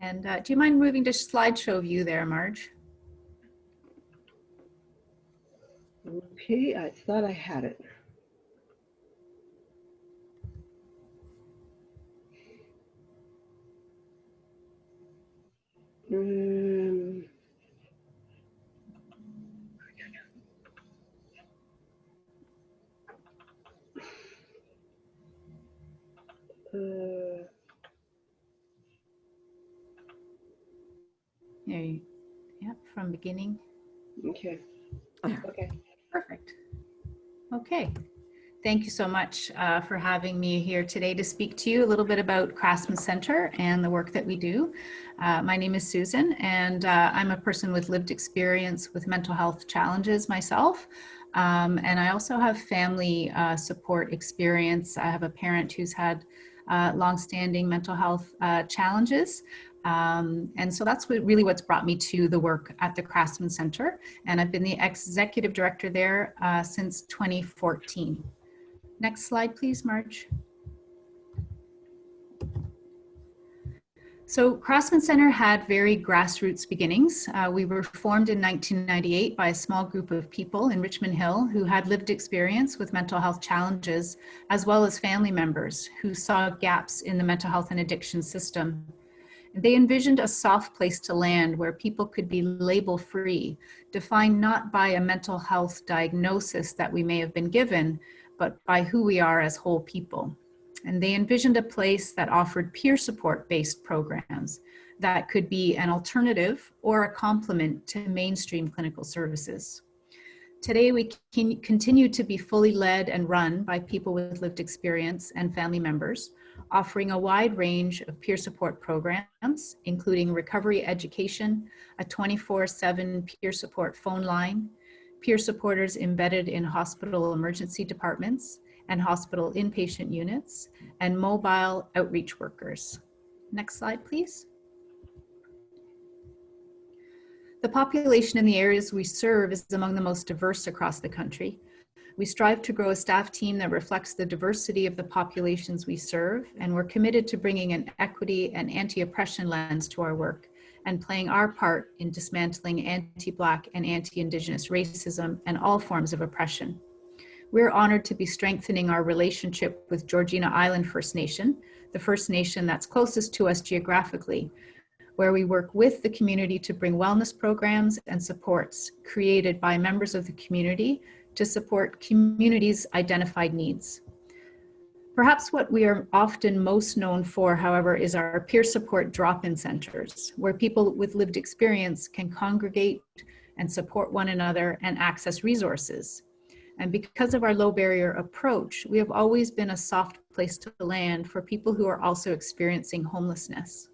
And do you mind moving to slideshow view there, Marge? Okay, I thought I had it. There you, yeah, from beginning. Okay. Okay. Perfect. Okay. Thank you so much for having me here today to speak to you a little bit about Craftsman Center and the work that we do. My name is Susan, and I'm a person with lived experience with mental health challenges myself. And I also have family support experience. I have a parent who's had longstanding mental health challenges. And so that's really what's brought me to the work at the Craftsman Center. And I've been the executive director there since 2014. Next slide, please, Marge. So Craftsman Center had very grassroots beginnings. We were formed in 1998 by a small group of people in Richmond Hill who had lived experience with mental health challenges, as well as family members who saw gaps in the mental health and addiction system. They envisioned a soft place to land where people could be label-free, defined not by a mental health diagnosis that we may have been given, but by who we are as whole people. And they envisioned a place that offered peer support-based programs that could be an alternative or a complement to mainstream clinical services. Today, we continue to be fully led and run by people with lived experience and family members, offering a wide range of peer support programs, including recovery education, a 24/7 peer support phone line, peer supporters embedded in hospital emergency departments and hospital inpatient units, and mobile outreach workers. Next slide, please. The population in the areas we serve is among the most diverse across the country. We strive to grow a staff team that reflects the diversity of the populations we serve, and we're committed to bringing an equity and anti-oppression lens to our work and playing our part in dismantling anti-Black and anti-Indigenous racism and all forms of oppression. We're honored to be strengthening our relationship with Georgina Island First Nation, the First Nation that's closest to us geographically, where we work with the community to bring wellness programs and supports created by members of the community to support communities' identified needs. Perhaps what we are often most known for, however, is our peer support drop-in centers, where people with lived experience can congregate and support one another and access resources. And because of our low barrier approach, we have always been a soft place to land for people who are also experiencing homelessness.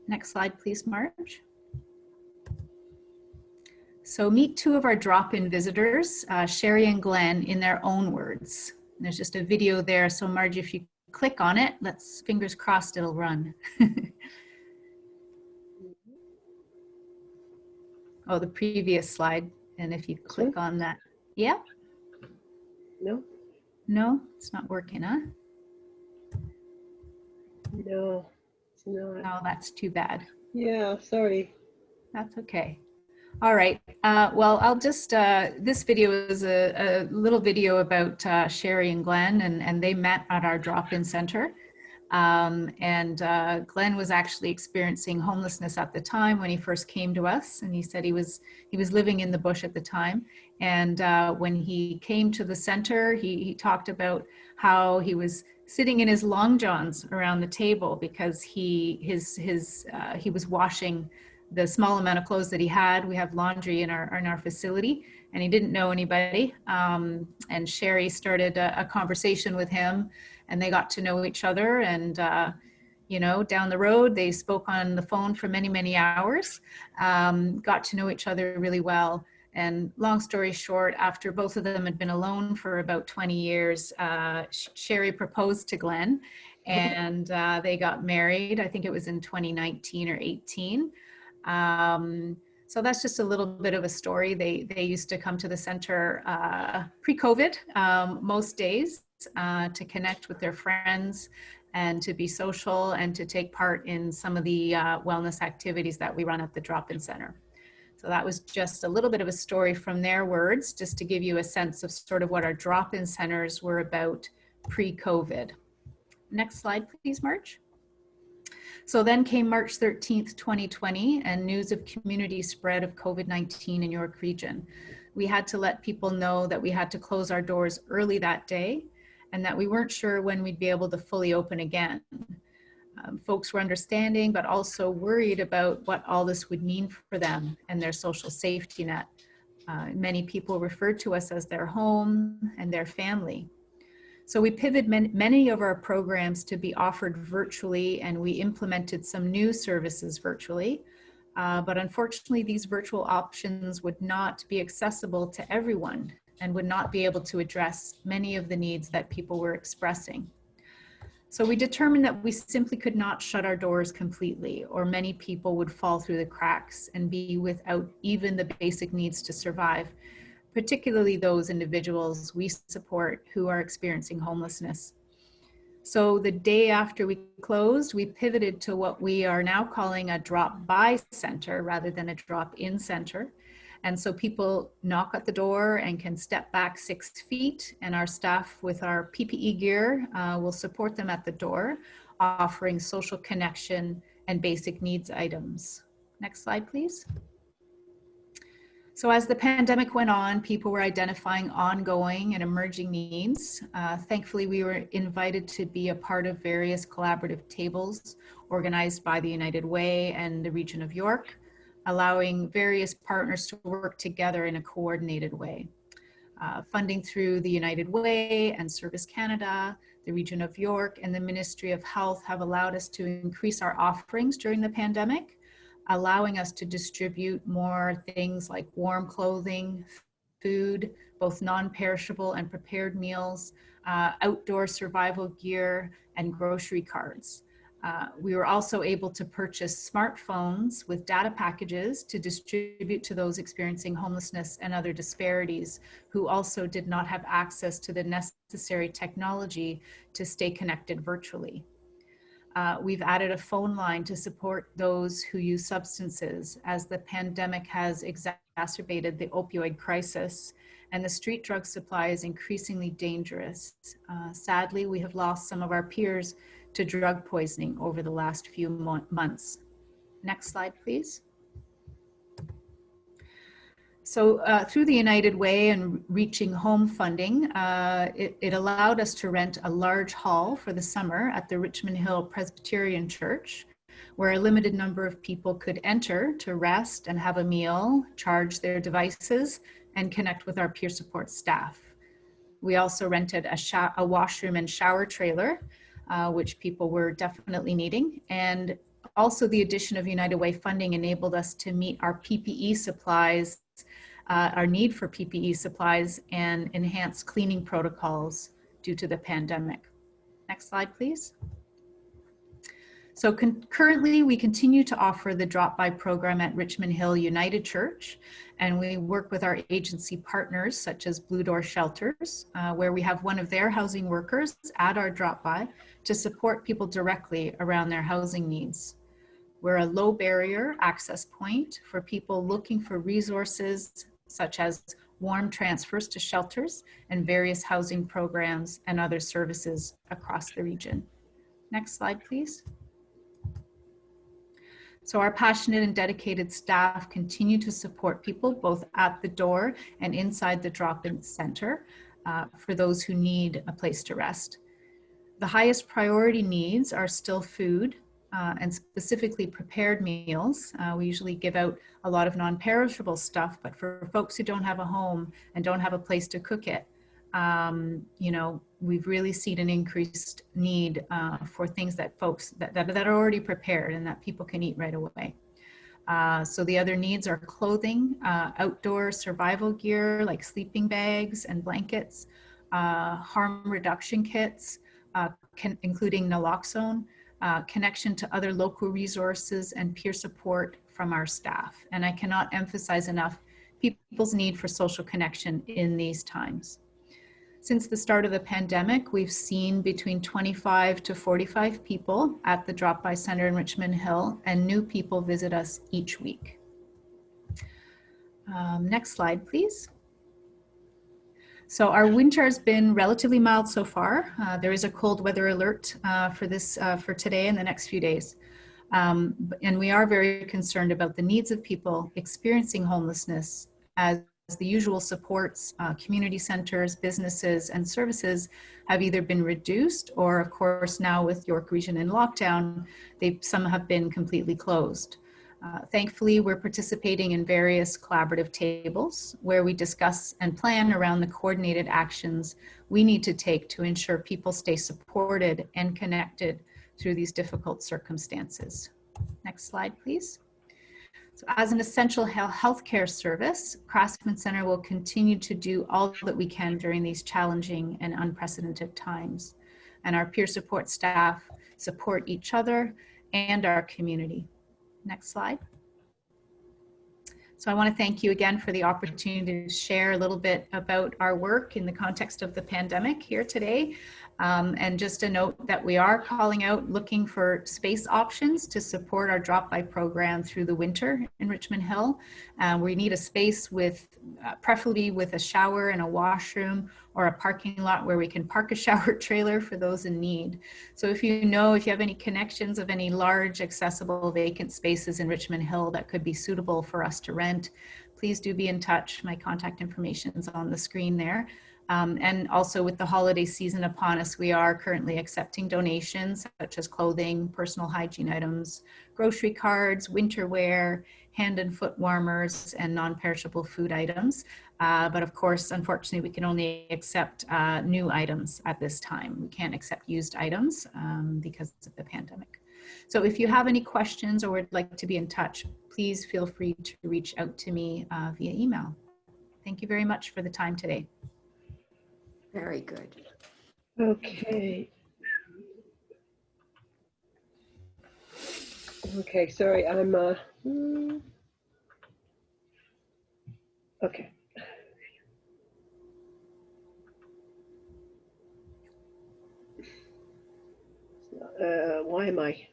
Next slide, please, Marge. So meet two of our drop-in visitors, Sherry and Glenn, in their own words. There's just a video there. So Marge, if you click on it, let's, fingers crossed, it'll run. Oh, the previous slide. And if you click on that, yeah? No? No, it's not working, huh? No, it's not. Oh, that's too bad. Yeah, sorry. That's okay. All right. Well, I'll just, this video is a little video about Sherry and Glenn, and they met at our drop-in center. Glenn was actually experiencing homelessness at the time when he first came to us, and he said he was living in the bush at the time. And when he came to the center, he talked about how he was sitting in his long johns around the table because he was washing the small amount of clothes that he had. We have laundry in our facility, and he didn't know anybody. And Sherry started a conversation with him, and they got to know each other. And you know, down the road, they spoke on the phone for many, many hours, got to know each other really well. And long story short, after both of them had been alone for about 20 years, Sherry proposed to Glenn, and they got married. I think it was in 2019 or 18. So that's just a little bit of a story. They used to come to the center pre-COVID most days to connect with their friends and to be social and to take part in some of the wellness activities that we run at the drop-in center. So that was just a little bit of a story from their words, just to give you a sense of sort of what our drop-in centers were about pre-COVID. Next slide, please, March. So then came March 13th, 2020, and news of community spread of COVID-19 in York Region. We had to let people know that we had to close our doors early that day and that we weren't sure when we'd be able to fully open again. Folks were understanding, but also worried about what all this would mean for them and their social safety net. Many people referred to us as their home and their family. So we pivoted many of our programs to be offered virtually, and we implemented some new services virtually. But unfortunately, these virtual options would not be accessible to everyone and would not be able to address many of the needs that people were expressing. So we determined that we simply could not shut our doors completely, or many people would fall through the cracks and be without even the basic needs to survive, particularly those individuals we support who are experiencing homelessness. So the day after we closed, we pivoted to what we are now calling a drop-by center rather than a drop-in center. And so people knock at the door and can step back 6 feet, and our staff with our PPE gear will support them at the door, offering social connection and basic needs items. Next slide, please. So as the pandemic went on, people were identifying ongoing and emerging needs. Thankfully, we were invited to be a part of various collaborative tables organized by the United Way and the Region of York, allowing various partners to work together in a coordinated way. Funding through the United Way and Service Canada, the Region of York, and the Ministry of Health have allowed us to increase our offerings during the pandemic, allowing us to distribute more things like warm clothing, food, both non-perishable and prepared meals, outdoor survival gear, and grocery cards. We were also able to purchase smartphones with data packages to distribute to those experiencing homelessness and other disparities who also did not have access to the necessary technology to stay connected virtually. We've added a phone line to support those who use substances, as the pandemic has exacerbated the opioid crisis and the street drug supply is increasingly dangerous. Sadly, we have lost some of our peers to drug poisoning over the last few months. Next slide, please. So through the United Way and Reaching Home funding, it allowed us to rent a large hall for the summer at the Richmond Hill Presbyterian Church, where a limited number of people could enter to rest and have a meal, charge their devices, and connect with our peer support staff. We also rented a washroom and shower trailer, which people were definitely needing. And also the addition of United Way funding enabled us to meet our PPE supplies, our need for PPE supplies, and enhance cleaning protocols due to the pandemic. Next slide, please. So currently we continue to offer the drop-by program at Richmond Hill United Church, and we work with our agency partners such as Blue Door Shelters, where we have one of their housing workers at our drop-by to support people directly around their housing needs. We're a low barrier access point for people looking for resources such as warm transfers to shelters and various housing programs and other services across the region. Next slide, please. So our passionate and dedicated staff continue to support people both at the door and inside the drop-in center for those who need a place to rest. The highest priority needs are still food and specifically prepared meals. We usually give out a lot of non-perishable stuff, but for folks who don't have a home and don't have a place to cook it, you know, we've really seen an increased need for things that folks that are already prepared and that people can eat right away. So the other needs are clothing, outdoor survival gear like sleeping bags and blankets, harm reduction kits, including naloxone, connection to other local resources, and peer support from our staff. And I cannot emphasize enough people's need for social connection in these times. Since the start of the pandemic, we've seen between 25 to 45 people at the Drop By Center in Richmond Hill, and new people visit us each week. Next slide, please. So our winter has been relatively mild so far. There is a cold weather alert for today and the next few days. And we are very concerned about the needs of people experiencing homelessness, as the usual supports, community centers, businesses, and services have either been reduced or, of course, now with York Region in lockdown, some have been completely closed. Thankfully, we're participating in various collaborative tables where we discuss and plan around the coordinated actions we need to take to ensure people stay supported and connected through these difficult circumstances. Next slide, please. So as an essential healthcare service, Craftsman Center will continue to do all that we can during these challenging and unprecedented times. And our peer support staff support each other and our community. Next slide. So I want to thank you again for the opportunity to share a little bit about our work in the context of the pandemic here today. And just a note that we are calling out looking for space options to support our drop-by program through the winter in Richmond Hill. We need a space with, preferably with a shower and a washroom, or a parking lot where we can park a shower trailer for those in need. So if you have any connections of any large accessible vacant spaces in Richmond Hill that could be suitable for us to rent, please do be in touch. My contact information is on the screen there. And also with the holiday season upon us, we are currently accepting donations such as clothing, personal hygiene items, grocery cards, winter wear, hand and foot warmers, and non-perishable food items. But of course, unfortunately, we can only accept new items at this time. We can't accept used items because of the pandemic. So if you have any questions or would like to be in touch, please feel free to reach out to me via email. Thank you very much for the time today. Very good. Okay. Okay, sorry, I'm okay. Why am I?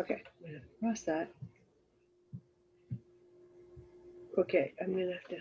Okay, I'm gonna cross that. Okay, I'm gonna have to